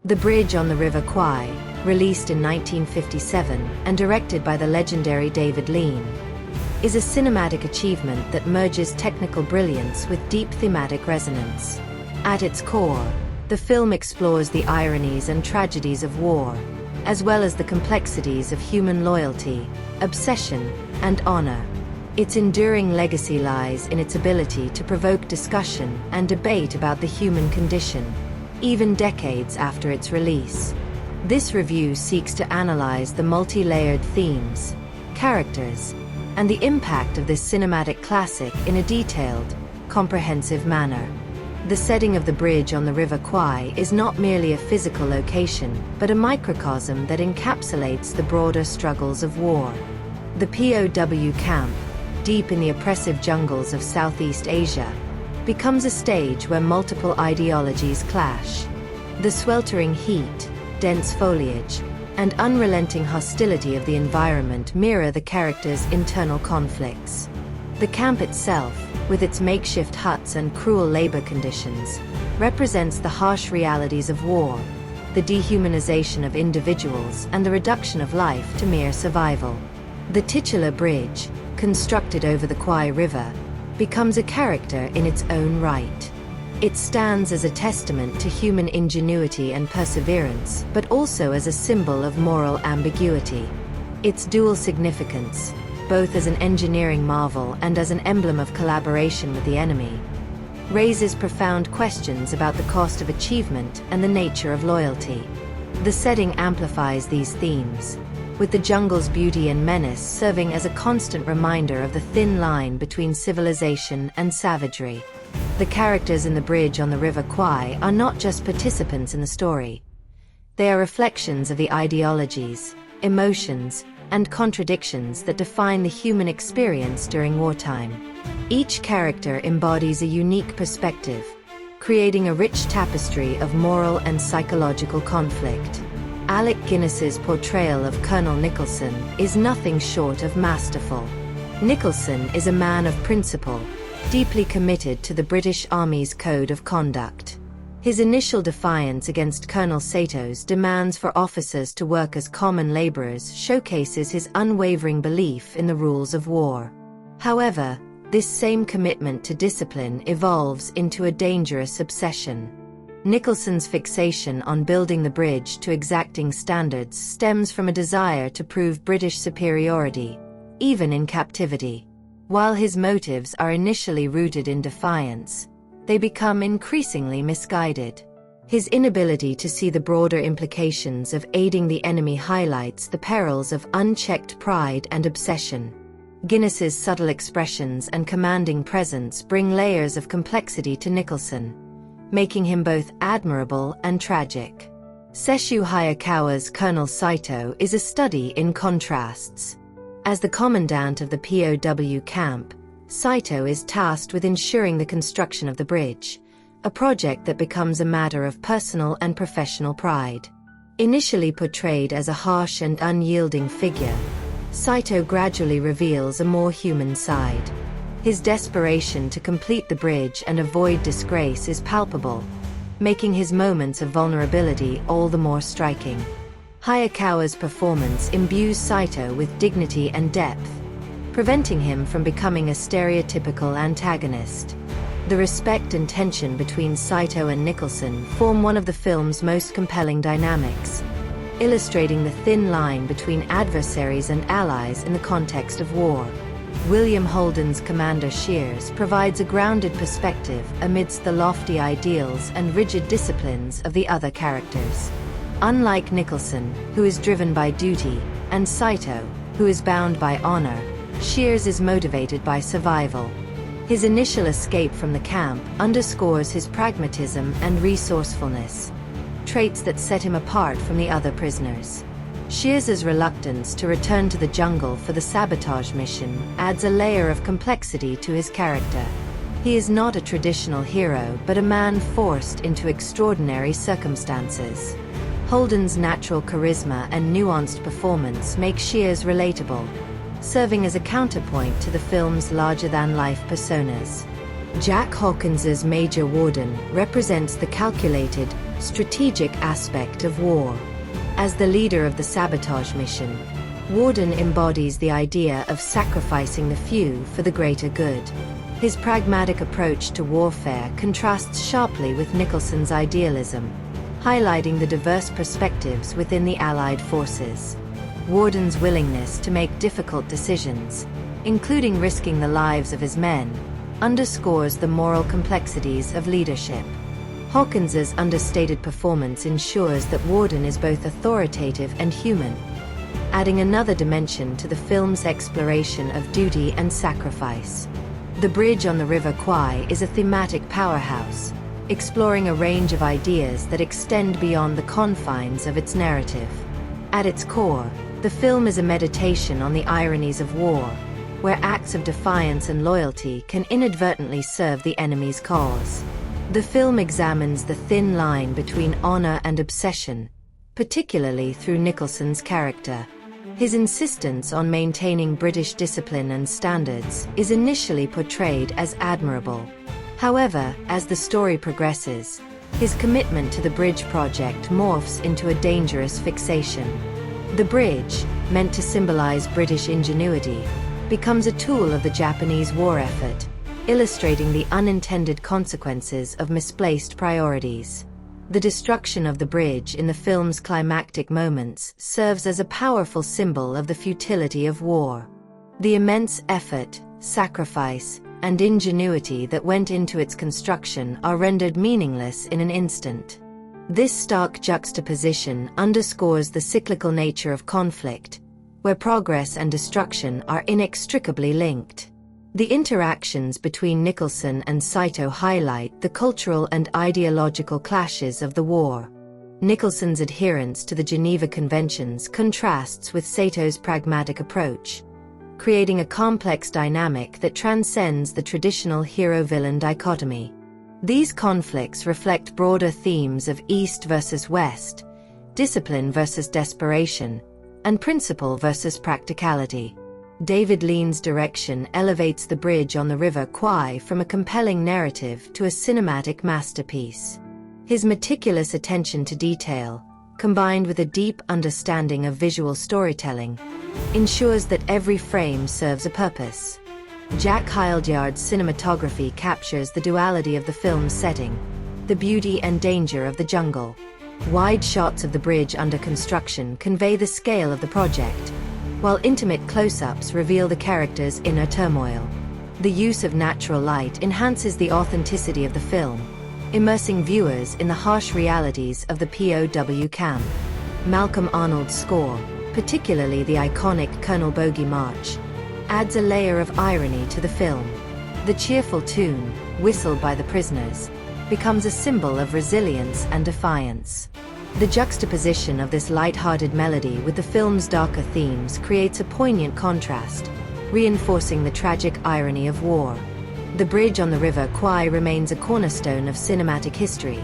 The Bridge on the River Kwai, released in 1957 and directed by the legendary David Lean, is a cinematic achievement that merges technical brilliance with deep thematic resonance. At its core, the film explores the ironies and tragedies of war, as well as the complexities of human loyalty, obsession, and honor. Its enduring legacy lies in its ability to provoke discussion and debate about the human condition, even decades after its release. This review seeks to analyze the multi-layered themes, characters, and the impact of this cinematic classic in a detailed, comprehensive manner. The setting of the bridge on the River Kwai is not merely a physical location, but a microcosm that encapsulates the broader struggles of war. The POW camp, deep in the oppressive jungles of Southeast Asia, becomes a stage where multiple ideologies clash. The sweltering heat, dense foliage, and unrelenting hostility of the environment mirror the characters' internal conflicts. The camp itself, with its makeshift huts and cruel labor conditions, represents the harsh realities of war, the dehumanization of individuals and the reduction of life to mere survival. The titular bridge, constructed over the Kwai River, becomes a character in its own right. It stands as a testament to human ingenuity and perseverance, but also as a symbol of moral ambiguity. Its dual significance, both as an engineering marvel and as an emblem of collaboration with the enemy, raises profound questions about the cost of achievement and the nature of loyalty. The setting amplifies these themes, with the jungle's beauty and menace serving as a constant reminder of the thin line between civilization and savagery. The characters in The Bridge on the River Kwai are not just participants in the story. They are reflections of the ideologies, emotions, and contradictions that define the human experience during wartime. Each character embodies a unique perspective, creating a rich tapestry of moral and psychological conflict. Alec Guinness's portrayal of Colonel Nicholson is nothing short of masterful. Nicholson is a man of principle, deeply committed to the British Army's code of conduct. His initial defiance against Colonel Sato's demands for officers to work as common laborers showcases his unwavering belief in the rules of war. However, this same commitment to discipline evolves into a dangerous obsession. Nicholson's fixation on building the bridge to exacting standards stems from a desire to prove British superiority, even in captivity. While his motives are initially rooted in defiance, they become increasingly misguided. His inability to see the broader implications of aiding the enemy highlights the perils of unchecked pride and obsession. Guinness's subtle expressions and commanding presence bring layers of complexity to Nicholson, making him both admirable and tragic. Sessue Hayakawa's Colonel Saito is a study in contrasts. As the commandant of the POW camp, Saito is tasked with ensuring the construction of the bridge, a project that becomes a matter of personal and professional pride. Initially portrayed as a harsh and unyielding figure, Saito gradually reveals a more human side. His desperation to complete the bridge and avoid disgrace is palpable, making his moments of vulnerability all the more striking. Hayakawa's performance imbues Saito with dignity and depth, preventing him from becoming a stereotypical antagonist. The respect and tension between Saito and Nicholson form one of the film's most compelling dynamics, illustrating the thin line between adversaries and allies in the context of war. William Holden's Commander Shears provides a grounded perspective amidst the lofty ideals and rigid disciplines of the other characters. Unlike Nicholson, who is driven by duty, and Saito, who is bound by honor, Shears is motivated by survival. His initial escape from the camp underscores his pragmatism and resourcefulness, traits that set him apart from the other prisoners. Shears's reluctance to return to the jungle for the sabotage mission adds a layer of complexity to his character. He is not a traditional hero but a man forced into extraordinary circumstances. Holden's natural charisma and nuanced performance make Shears relatable, serving as a counterpoint to the film's larger-than-life personas. Jack Hawkins's Major Warden represents the calculated, strategic aspect of war. As the leader of the sabotage mission, Warden embodies the idea of sacrificing the few for the greater good. His pragmatic approach to warfare contrasts sharply with Nicholson's idealism, highlighting the diverse perspectives within the Allied forces. Warden's willingness to make difficult decisions, including risking the lives of his men, underscores the moral complexities of leadership. Hawkins's understated performance ensures that Warden is both authoritative and human, adding another dimension to the film's exploration of duty and sacrifice. The Bridge on the River Kwai is a thematic powerhouse, exploring a range of ideas that extend beyond the confines of its narrative. At its core, the film is a meditation on the ironies of war, where acts of defiance and loyalty can inadvertently serve the enemy's cause. The film examines the thin line between honor and obsession, particularly through Nicholson's character. His insistence on maintaining British discipline and standards is initially portrayed as admirable. However, as the story progresses, his commitment to the bridge project morphs into a dangerous fixation. The bridge, meant to symbolize British ingenuity, becomes a tool of the Japanese war effort, illustrating the unintended consequences of misplaced priorities. The destruction of the bridge in the film's climactic moments serves as a powerful symbol of the futility of war. The immense effort, sacrifice, and ingenuity that went into its construction are rendered meaningless in an instant. This stark juxtaposition underscores the cyclical nature of conflict, where progress and destruction are inextricably linked. The interactions between Nicholson and Saito highlight the cultural and ideological clashes of the war. Nicholson's adherence to the Geneva Conventions contrasts with Sato's pragmatic approach, creating a complex dynamic that transcends the traditional hero-villain dichotomy. These conflicts reflect broader themes of East versus West, discipline versus desperation, and principle versus practicality. David Lean's direction elevates The Bridge on the River Kwai from a compelling narrative to a cinematic masterpiece. His meticulous attention to detail, combined with a deep understanding of visual storytelling, ensures that every frame serves a purpose. Jack Hildyard's cinematography captures the duality of the film's setting, the beauty and danger of the jungle. Wide shots of the bridge under construction convey the scale of the project, while intimate close-ups reveal the characters' inner turmoil. The use of natural light enhances the authenticity of the film, immersing viewers in the harsh realities of the POW camp. Malcolm Arnold's score, particularly the iconic Colonel Bogey March, adds a layer of irony to the film. The cheerful tune, whistled by the prisoners, becomes a symbol of resilience and defiance. The juxtaposition of this light-hearted melody with the film's darker themes creates a poignant contrast, reinforcing the tragic irony of war. The Bridge on the River Kwai remains a cornerstone of cinematic history,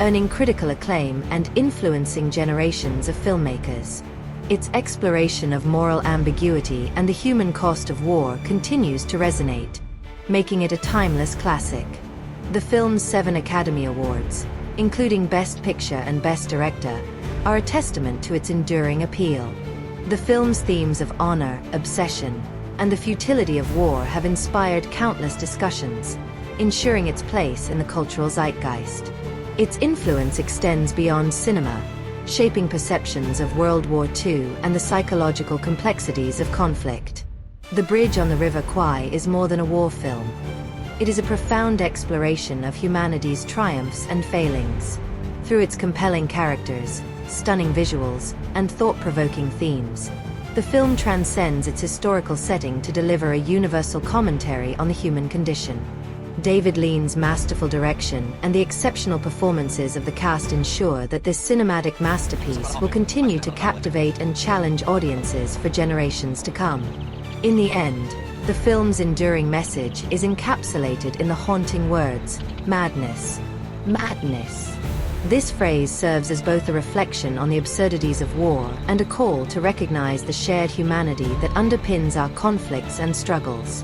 earning critical acclaim and influencing generations of filmmakers. Its exploration of moral ambiguity and the human cost of war continues to resonate, making it a timeless classic. The film's 7 Academy Awards, including Best Picture and Best Director, are a testament to its enduring appeal. The film's themes of honor, obsession, and the futility of war have inspired countless discussions, ensuring its place in the cultural zeitgeist. Its influence extends beyond cinema, shaping perceptions of World War II and the psychological complexities of conflict. The Bridge on the River Kwai is more than a war film. It is a profound exploration of humanity's triumphs and failings. Through its compelling characters, stunning visuals, and thought-provoking themes, the film transcends its historical setting to deliver a universal commentary on the human condition. David Lean's masterful direction and the exceptional performances of the cast ensure that this cinematic masterpiece will continue to captivate and challenge audiences for generations to come. In the end, the film's enduring message is encapsulated in the haunting words, "Madness. Madness." This phrase serves as both a reflection on the absurdities of war and a call to recognize the shared humanity that underpins our conflicts and struggles.